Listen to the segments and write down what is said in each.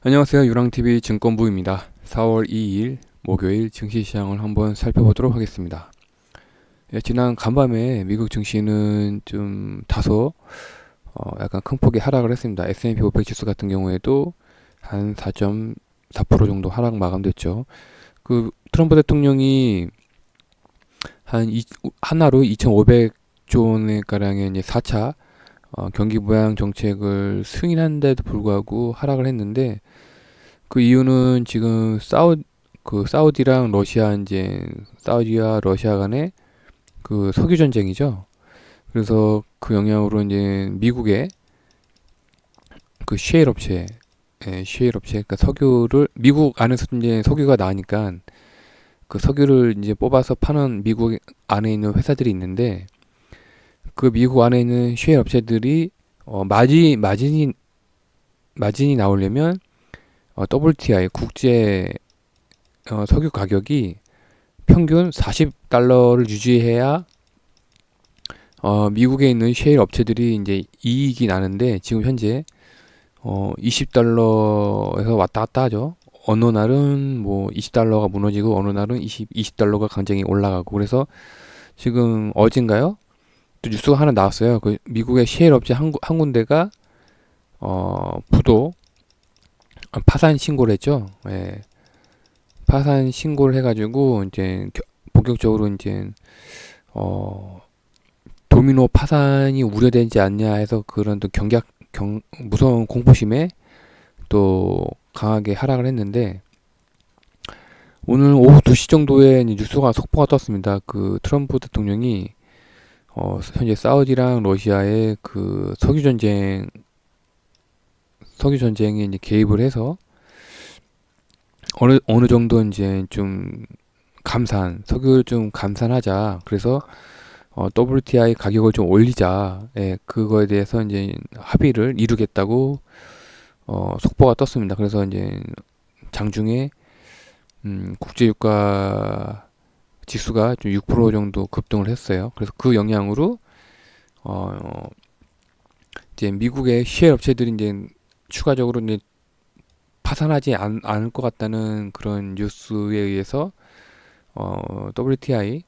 안녕하세요. 유랑TV 증권부입니다. 4월 2일 목요일 증시시장을 한번 살펴보도록 하겠습니다. 지난 간밤에 미국 증시는 좀 다소 약간 큰 폭의 하락을 했습니다. S&P 500 지수 같은 경우에도 한 4.4% 정도 하락 마감됐죠. 그 트럼프 대통령이 하나로 2,500조 원의 가량의 이제 4차 경기 부양 정책을 승인한데도 불구하고 하락을 했는데, 그 이유는 지금 사우디랑 러시아, 이제 사우디와 러시아 간의 그 석유 전쟁이죠. 그래서 그 영향으로 이제 미국의 그 셰일 업체, 그러니까 석유를 미국 안에서 이제 석유가 나니까 그 석유를 이제 뽑아서 파는 미국 안에 있는 회사들이 있는데, 그 미국 안에 있는 셰일 업체들이 마진이 나오려면 WTI 국제 석유 가격이 평균 40달러를 유지해야 미국에 있는 셰일 업체들이 이제 이익이 나는데, 지금 현재 20달러에서 왔다 갔다 하죠. 어느 날은 뭐 20달러가 무너지고 어느 날은 20달러가 굉장히 올라가고. 그래서 지금 어젠가요? 또 뉴스가 하나 나왔어요. 그 미국의 셰일 업체 한 군데가 부도 파산 신고를 했죠. 예. 파산 신고를 해가지고 이제 본격적으로 이제 어 도미노 파산이 우려되지 않냐 해서 그런 또 무서운 공포심에 또 강하게 하락을 했는데, 오늘 오후 2시 정도에 뉴스가 속보가 떴습니다. 그 트럼프 대통령이 현재 사우디랑 러시아의 그 석유 전쟁에 이제 개입을 해서 어느 정도 이제 좀 석유를 좀 감산하자. 그래서 WTI 가격을 좀 올리자. 예, 그거에 대해서 이제 합의를 이루겠다고 속보가 떴습니다. 그래서 이제 장중에 국제유가 지수가 좀 6% 정도 급등을 했어요. 그래서 그 영향으로 어, 이제 미국의 셰일 업체들이 이제 추가적으로 이제 파산하지 않을 것 같다는 그런 뉴스에 의해서 WTI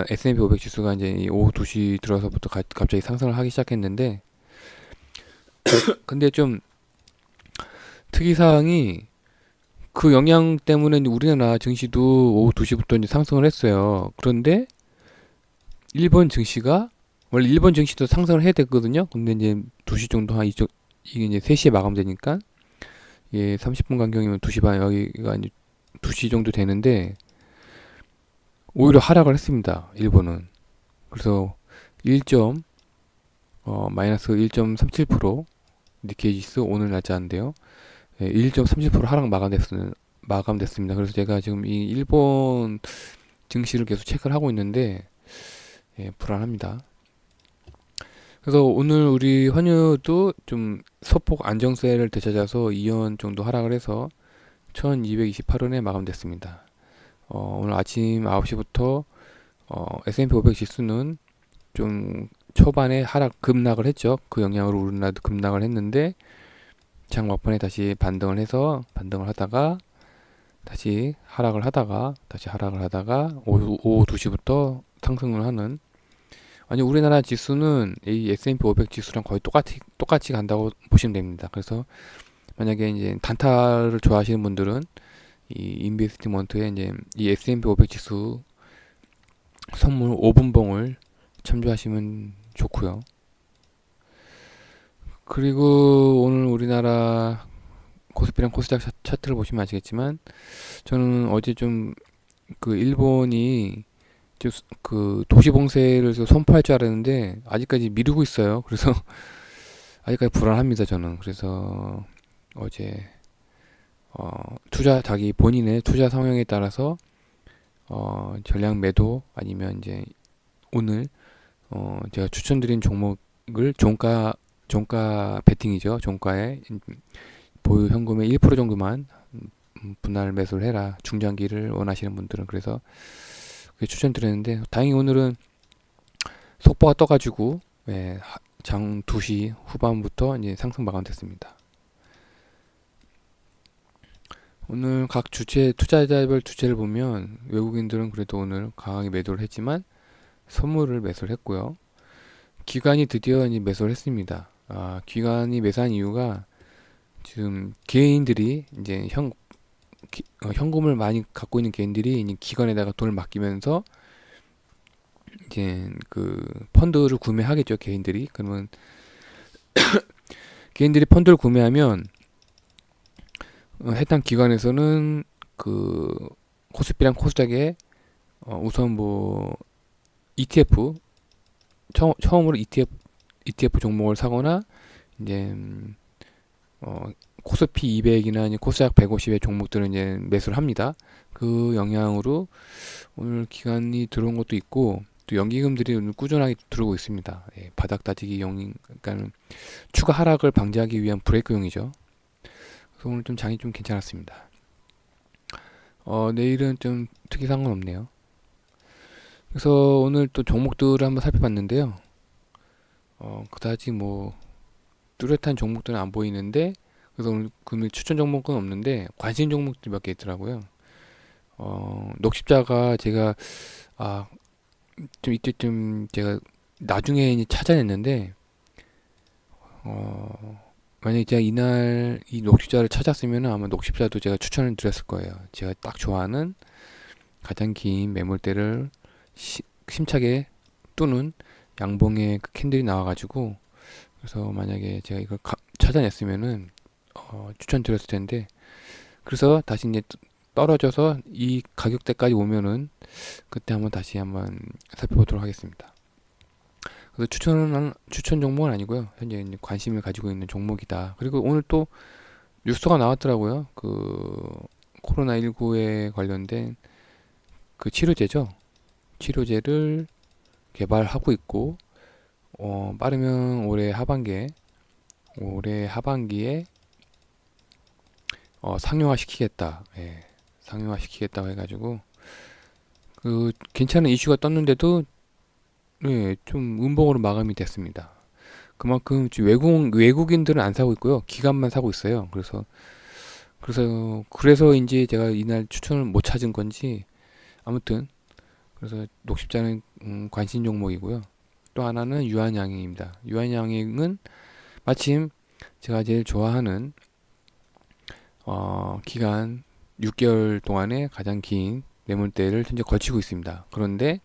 S&P 500 지수가 이제 오후 2시 들어서부터 갑자기 상승을 하기 시작했는데, 근데 좀 특이사항이 그 영향 때문에 이제 우리나라 증시도 오후 2시부터 이제 상승을 했어요. 그런데 일본 증시가, 원래 일본 증시도 상승을 해야 됐거든요. 근데 이제 2시 정도 이게 이제 3시에 마감되니까, 예, 30분 간격이면 2시 반, 여기가 이제 2시 정도 되는데 오히려 하락을 했습니다. 일본은. 그래서 1. 마이너스 1.37% 니케이 지수 오늘 날짜인데요. 예, 1.37% 하락 마감됐습니다. 그래서 제가 지금 이 일본 증시를 계속 체크를 하고 있는데, 예, 불안합니다. 그래서 오늘 우리 환율도 좀 소폭 안정세를 되찾아서 2원 정도 하락을 해서 1228원에 마감됐습니다. 오늘 아침 9시부터 S&P 500 지수는 좀 초반에 급락을 했죠. 그 영향으로 우리나라도 급락을 했는데, 장 막판에 다시 반등을 하다가 다시 하락을 하다가 오후 2시부터 상승을 하는, 아니 우리나라 지수는 이 S&P 500 지수랑 거의 똑같이 간다고 보시면 됩니다. 그래서 만약에 이제 단타를 좋아하시는 분들은 이 인베스트먼트에 이제 이 S&P 500 지수 선물 5분봉을 참조하시면 좋고요. 그리고 오늘 우리나라 코스피랑 코스닥 차트를 보시면 아시겠지만, 저는 어제 좀 그 일본이 그 도시 봉쇄를 선포할 줄 알았는데 아직까지 미루고 있어요. 그래서 아직까지 불안합니다, 저는. 그래서 어제 자기 본인의 투자 성향에 따라서 전량 매도 아니면 이제 오늘 제가 추천드린 종목을 종가 베팅이죠. 종가에 보유 현금의 1% 정도만 분할 매수를 해라. 중장기를 원하시는 분들은. 그래서 그게 추천드렸는데, 다행히 오늘은 속보가 떠가지고, 예, 장 2시 후반부터 이제 상승 마감됐습니다. 오늘 각 주체, 투자자별 주체를 보면 외국인들은 그래도 오늘 강하게 매도를 했지만 선물을 매수를 했고요. 기관이 드디어 이제 매수를 했습니다. 기관이 매수한 이유가 지금 개인들이 이제 현금을 많이 갖고 있는 개인들이 이제 기관에다가 돈을 맡기면서 이제 그 펀드를 구매하겠죠, 개인들이. 그러면 개인들이 펀드를 구매하면 해당 기관에서는 그 코스피랑 코스닥에 우선 뭐 ETF 처음으로 ETF 종목을 사거나 이제 코스피 200이나 코스닥 150의 종목들은 이제 매수를 합니다. 그 영향으로 오늘 기관이 들어온 것도 있고 또 연기금들이 오늘 꾸준하게 들어오고 있습니다. 예, 바닥 다지기 그러니까 추가 하락을 방지하기 위한 브레이크용이죠. 그래서 오늘 좀 장이 좀 괜찮았습니다. 내일은 좀 특이사항은 없네요. 그래서 오늘 또 종목들을 한번 살펴봤는데요. 그다지 뭐 뚜렷한 종목들은 안 보이는데 그래서 오늘 금일 추천 종목은 없는데 관심 종목들 몇 개 있더라고요. 녹십자가 제가 좀 이때쯤 제가 나중에 이제 찾아냈는데 만약에 제가 이날 이 녹십자를 찾았으면 아마 녹십자도 제가 추천을 드렸을 거예요. 제가 딱 좋아하는 가장 긴 매물대를 심차게 뚜는 양봉의 그 캔들이 나와가지고 그래서 만약에 제가 이걸 찾아냈으면은 추천드렸을 텐데 그래서 다시 이제 떨어져서 이 가격대까지 오면은 그때 한번 살펴보도록 하겠습니다. 그래서 추천 종목은 아니고요. 현재 이제 관심을 가지고 있는 종목이다. 그리고 오늘 또 뉴스가 나왔더라고요. 그 코로나19에 관련된 그 치료제죠. 치료제를 개발하고 있고 빠르면 올해 하반기에 상용화 시키겠다. 예, 상용화 시키겠다고 해가지고 그 괜찮은 이슈가 떴는데도 예, 좀 음봉으로 마감이 됐습니다. 그만큼 지금 외국인들은 안 사고 있고요. 기관만 사고 있어요. 그래서 이제 제가 이날 추천을 못 찾은 건지 아무튼 그래서 녹십자는 관심 종목이고요. 또 하나는 유한양행입니다. 유한양행은 마침 제가 제일 좋아하는 기간 6개월 동안의 가장 긴 매물대를 현재 걸치고 있습니다. 그런데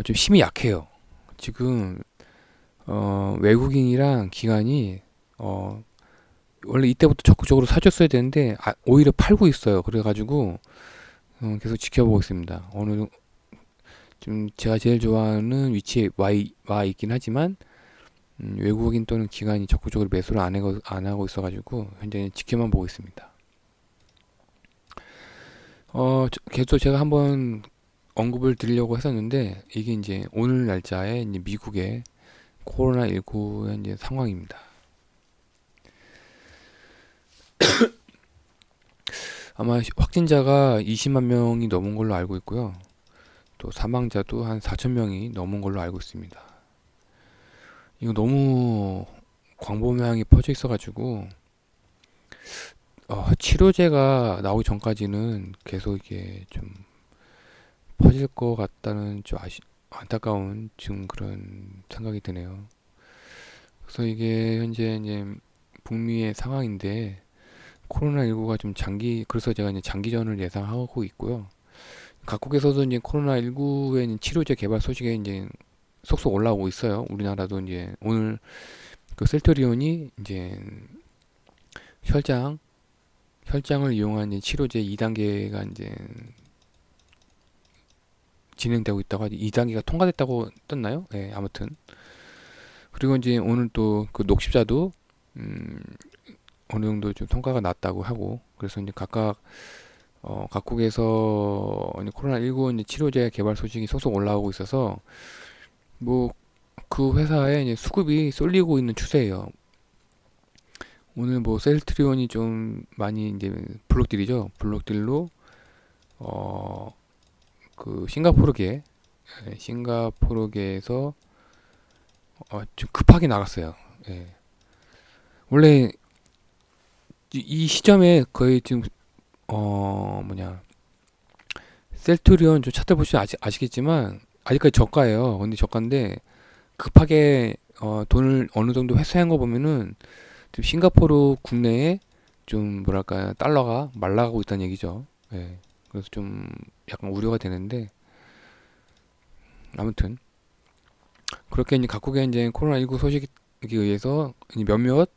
좀 힘이 약해요. 지금 외국인이랑 기관이 원래 이때부터 적극적으로 사줬어야 되는데 오히려 팔고 있어요. 그래가지고 계속 지켜보고 있습니다. 지금 제가 제일 좋아하는 위치에 와 있긴 하지만 외국인 또는 기관이 적극적으로 매수를 안 하고 있어가지고 현재는 지켜만 보고 있습니다. 계속 제가 한번 언급을 드리려고 했었는데 이게 이제 오늘 날짜에 이제 미국의 코로나19의 이제 상황입니다. 아마 확진자가 20만 명이 넘은 걸로 알고 있고요. 또 사망자도 한 4천 명이 넘은 걸로 알고 있습니다. 이거 너무 광범위하게 퍼져 있어가지고 치료제가 나오기 전까지는 계속 이게 좀 퍼질 것 같다는 좀 안타까운 지금 그런 생각이 드네요. 그래서 이게 현재 이제 북미의 상황인데 코로나19가 좀 그래서 제가 이제 장기전을 예상하고 있고요. 각국에서도 이제 코로나19의 치료제 개발 소식에 이제 속속 올라오고 있어요. 우리나라도 이제 오늘 그 셀트리온이 이제 혈장을 이용한 이제 치료제 2단계가 이제 진행되고 있다고 하지 2단계가 통과됐다고 떴나요? 네, 아무튼 그리고 이제 오늘 또 그 녹십자도 어느 정도 좀 통과가 났다고 하고 그래서 이제 각국에서 코로나19 이제 치료제 개발 소식이 속속 올라오고 있어서 뭐 그 회사에 이제 수급이 쏠리고 있는 추세예요. 오늘 뭐 셀트리온이 좀 많이 이제 블록딜로 그 싱가포르계에서 좀 급하게 나갔어요. 예. 원래 이 시점에 거의 지금 뭐냐, 셀트리온 좀 찾아보시면 아시겠지만 아직까지 저가예요. 근데 저가인데 급하게 돈을 어느 정도 회수한 거 보면은 지금 싱가포르 국내에 좀 뭐랄까 달러가 말라가고 있다는 얘기죠. 예. 그래서 좀 약간 우려가 되는데 아무튼 그렇게 이제 각국의 이제 코로나19 소식에 의해서 이제 몇몇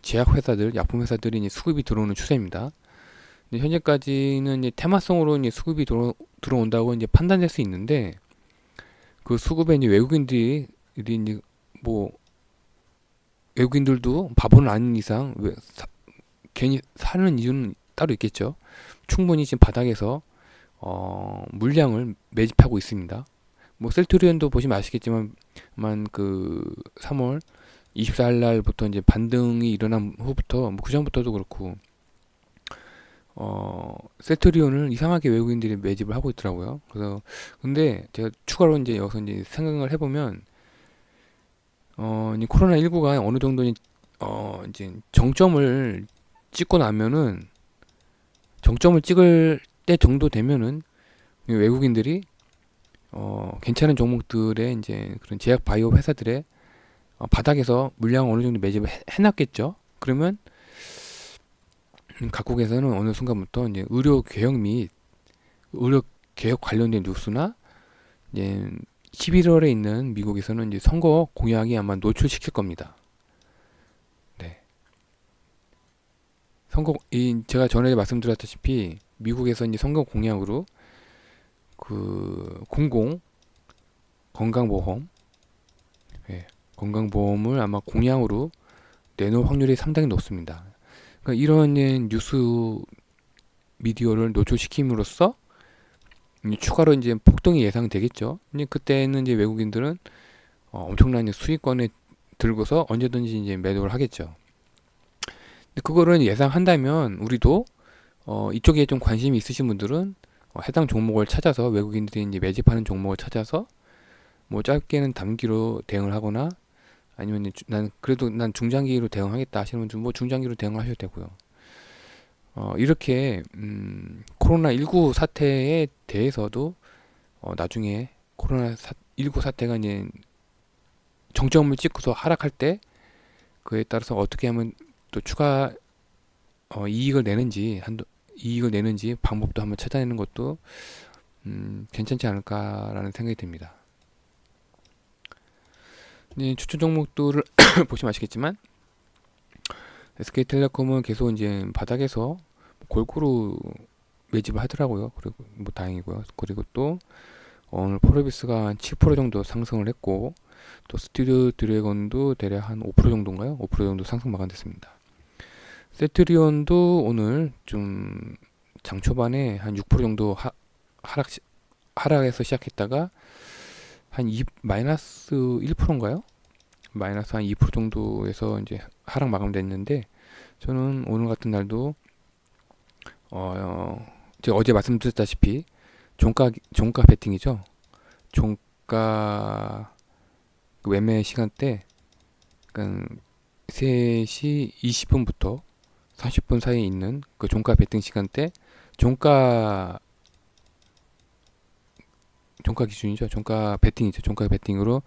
제약 회사들, 약품 회사들이 이제 수급이 들어오는 추세입니다. 근데 현재까지는 이제 테마성으로 이제 수급이 들어온다고 이제 판단될 수 있는데 그 수급에 이제 외국인들이 이제 뭐 외국인들도 바보는 아닌 이상 괜히 사는 이유는 따로 있겠죠. 충분히 지금 바닥에서 물량을 매집하고 있습니다. 뭐 셀트리온도 보시면 아시겠지만 그 3월 24일 날부터 이제 반등이 일어난 후부터 뭐 그전부터도 그렇고 셀트리온을 이상하게 외국인들이 매집을 하고 있더라고요. 그래서 근데 제가 추가로 이제 여기서 이제 생각을 해보면 이제 코로나19가 어느 정도 이제 정점을 찍고 나면은 정점을 찍을 때 정도 되면은 외국인들이 괜찮은 종목들의 이제 그런 제약 바이오 회사들의 바닥에서 물량 어느 정도 매집을 해놨겠죠. 그러면 각국에서는 어느 순간부터 이제 의료 개혁 및 의료 개혁 관련된 뉴스나 이제 11월에 있는 미국에서는 이제 선거 공약이 아마 노출시킬 겁니다. 네. 제가 전에 말씀드렸다시피 미국에서 이제 선거 공약으로 그 공공 건강보험, 예, 건강보험을 아마 공약으로 내놓을 확률이 상당히 높습니다. 그러니까 이런 뉴스 미디어를 노출시킴으로써 이제 추가로 이제 폭등이 예상되겠죠. 이제 그때는 이제 외국인들은 엄청난 수익권을 들고서 언제든지 이제 매도를 하겠죠. 근데 그거를 예상한다면 우리도 이쪽에 좀 관심이 있으신 분들은 해당 종목을 찾아서 외국인들이 이제 매집하는 종목을 찾아서 뭐 짧게는 단기로 대응을 하거나 아니면 난 그래도 난 중장기로 대응하겠다 하시는 분들 뭐 중장기로 대응하셔도 되고요. 이렇게 코로나19 사태에 대해서도 나중에 코로나19 사태가 이제 정점을 찍고서 하락할 때 그에 따라서 어떻게 하면 또 추가 이익을 내는지 방법도 한번 찾아내는 것도 괜찮지 않을까라는 생각이 듭니다. 추천 종목들을 보시면 아시겠지만 SK텔레콤은 계속 이제 바닥에서 골고루 매집을 하더라고요. 그리고 뭐 다행이고요. 그리고 또 오늘 포레비스가 한 7% 정도 상승을 했고 또 스튜디오 드래곤도 대략 한 5% 정도인가요? 5% 정도 상승 마감됐습니다. 세트리온도 오늘 좀 장 초반에 한 6% 정도 하락에서 시작했다가 한 마이너스 1%인가요? 마이너스 한 2% 정도에서 이제 하락 마감됐는데 저는 오늘 같은 날도 제가 어제 말씀드렸다시피 종가 베팅이죠. 종가 그 매매 시간대 그러니까 3시 20분부터 40분 사이에 있는 그 종가 베팅 시간대 종가 기준이죠. 종가 베팅이죠. 종가 베팅으로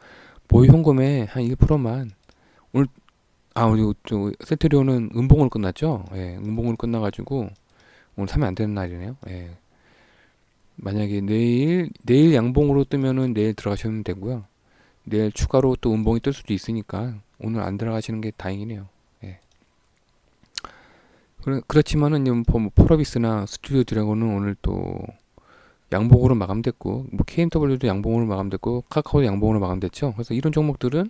모의 현금의 한 1%만 오늘 우리 세트리온은 음봉으로 끝났죠. 예, 음봉으로 끝나가지고 오늘 사면 안 되는 날이네요. 예. 만약에 내일 양봉으로 뜨면은 내일 들어가시면 되고요. 내일 추가로 또 음봉이 뜰 수도 있으니까 오늘 안 들어가시는 게 다행이네요. 예. 그렇지만은 뭐 포러비스나 스튜디오 드래곤은 오늘 또 양봉으로 마감됐고 뭐 KMW도 양봉으로 마감됐고 카카오도 양봉으로 마감됐죠. 그래서 이런 종목들은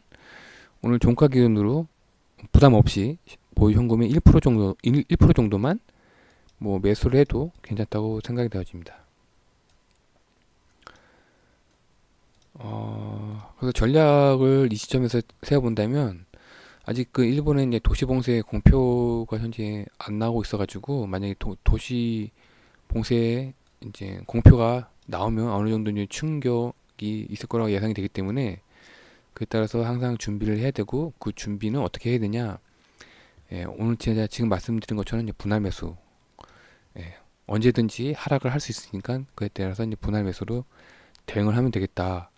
오늘 종가 기준으로 부담 없이 보유 현금의 1% 정도만 뭐 매수를 해도 괜찮다고 생각이 되어집니다. 그래서 전략을 이 시점에서 세워본다면 아직 그 일본의 이제 도시 봉쇄 공표가 현재 안 나오고 있어가지고 만약에 도시 봉쇄 이제 공표가 나오면 어느 정도 이제 충격이 있을 거라고 예상이 되기 때문에 그에 따라서 항상 준비를 해야 되고 그 준비는 어떻게 해야 되냐? 예, 오늘 제가 지금 말씀드린 것처럼 이제 분할 매수, 예, 언제든지 하락을 할 수 있으니까 그에 따라서 이제 분할 매수로 대응을 하면 되겠다.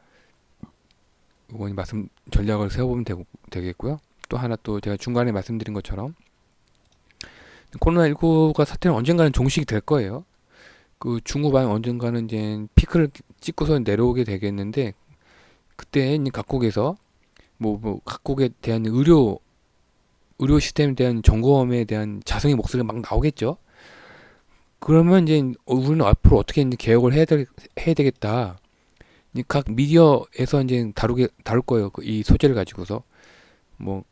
이건 말씀 전략을 세워보면 되겠고요. 또 하나 또 제가 중간에 말씀드린 것처럼 코로나19가 사태는 언젠가는 종식이 될 거예요. 그 중후반 언젠가는 이제 피크를 찍고서 내려오게 되겠는데 그때 이제 각국에서 뭐 각국에 대한 의료 시스템에 대한 점검에 대한 자성의 목소리가 막 나오겠죠. 그러면 이제 우리는 앞으로 어떻게 이제 개혁을 해야 되겠다. 이제 각 미디어에서 이제 다룰 거예요. 이 소재를 가지고서 뭐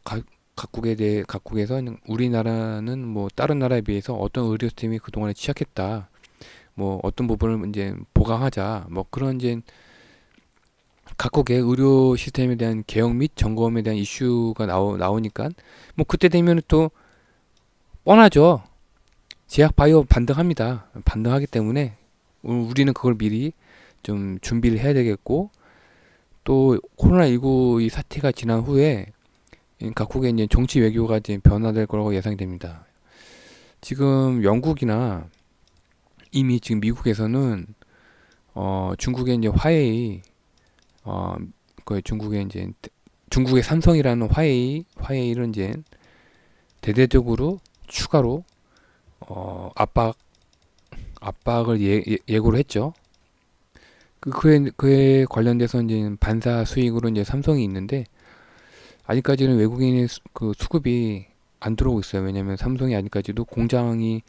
각국에서 우리나라는 뭐 다른 나라에 비해서 어떤 의료 시스템이 그동안에 취약했다. 뭐 어떤 부분을 이제 보강하자. 뭐 그런 이제 각국의 의료 시스템에 대한 개혁 및 점검에 대한 이슈가 나오니까 뭐 그때 되면 또 뻔하죠. 제약 바이오 반등합니다. 반등하기 때문에 우리는 그걸 미리 좀 준비를 해야 되겠고 또 코로나19 이 사태가 지난 후에 각국의 이제 정치 외교가 이제 변화될 거라고 예상이 됩니다. 지금 영국이나 이미 지금 미국에서는 중국의 이제 화웨이 그 중국의 삼성이라는 화웨이를 이제 대대적으로 추가로 압박을 예고를 했죠. 그에 관련돼서 이제 반사 수익으로 이제 삼성이 있는데 아직까지는 외국인의 그 수급이 안 들어오고 있어요. 왜냐면 삼성이 아직까지도 공장이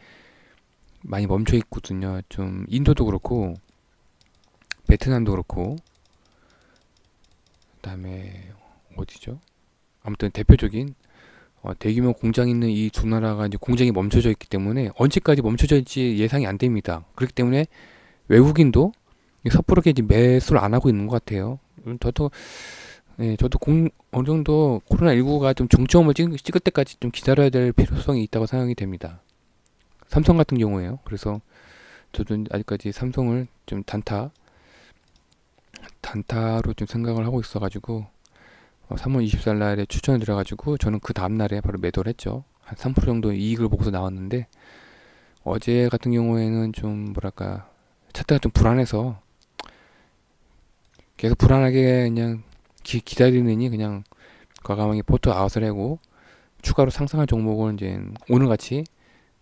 많이 멈춰 있거든요. 좀 인도도 그렇고 베트남도 그렇고 그다음에 어디죠? 아무튼 대표적인 대규모 공장 있는 이 두 나라가 이제 공장이 멈춰져 있기 때문에 언제까지 멈춰져 있지 예상이 안 됩니다. 그렇기 때문에 외국인도 섣부르게 이제 매수를 안 하고 있는 것 같아요. 저도 어느 정도 코로나19가 좀 정점을 찍을 때까지 좀 기다려야 될 필요성이 있다고 생각이 됩니다. 삼성 같은 경우에요. 그래서 저도 아직까지 삼성을 좀 단타로 좀 생각을 하고 있어가지고 3월 24일 날에 추천을 드려가지고 저는 그 다음날에 바로 매도를 했죠. 한 3% 정도 이익을 보고서 나왔는데 어제 같은 경우에는 좀 뭐랄까 차트가 좀 불안해서 계속 불안하게 그냥 기다리느니 그냥 과감하게 포트 아웃을 하고 추가로 상승할 종목을 이제 오늘같이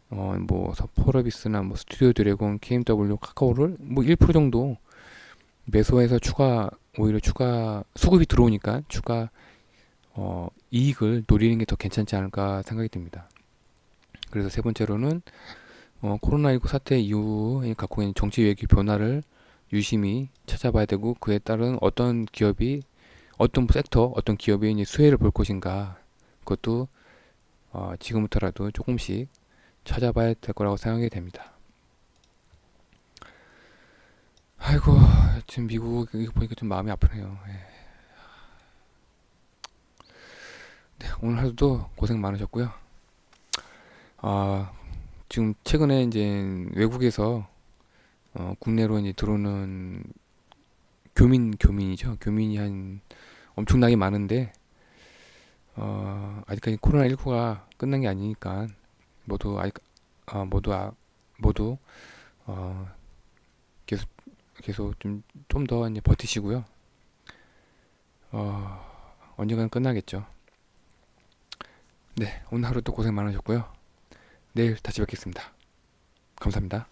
뭐 서포러비스나 뭐 스튜디오 드래곤, KMW, 카카오를 뭐 1% 정도 매수해서 오히려 추가 수급이 들어오니까 추가 이익을 노리는 게 더 괜찮지 않을까 생각이 듭니다. 그래서 세 번째로는 코로나19 사태 이후 갖고 있는 정치 외교 변화를 유심히 찾아봐야 되고 그에 따른 어떤 기업이 어떤 섹터 어떤 기업이 이제 수혜를 볼 것인가 그것도 지금부터라도 조금씩 찾아봐야 될 거라고 생각이 됩니다. 아이고 지금 미국 이거 보니까 좀 마음이 아프네요. 예. 네, 오늘 하루도 고생 많으셨고요. 아, 지금 최근에 이제 외국에서 국내로 이제 들어오는 교민이죠. 교민이 한 엄청나게 많은데 아직까지 코로나19가 끝난 게 아니니까 모두 아직 모두 어, 계속 좀 더 이제 버티시고요. 언젠가는 끝나겠죠. 네, 오늘 하루도 고생 많으셨고요. 내일 다시 뵙겠습니다. 감사합니다.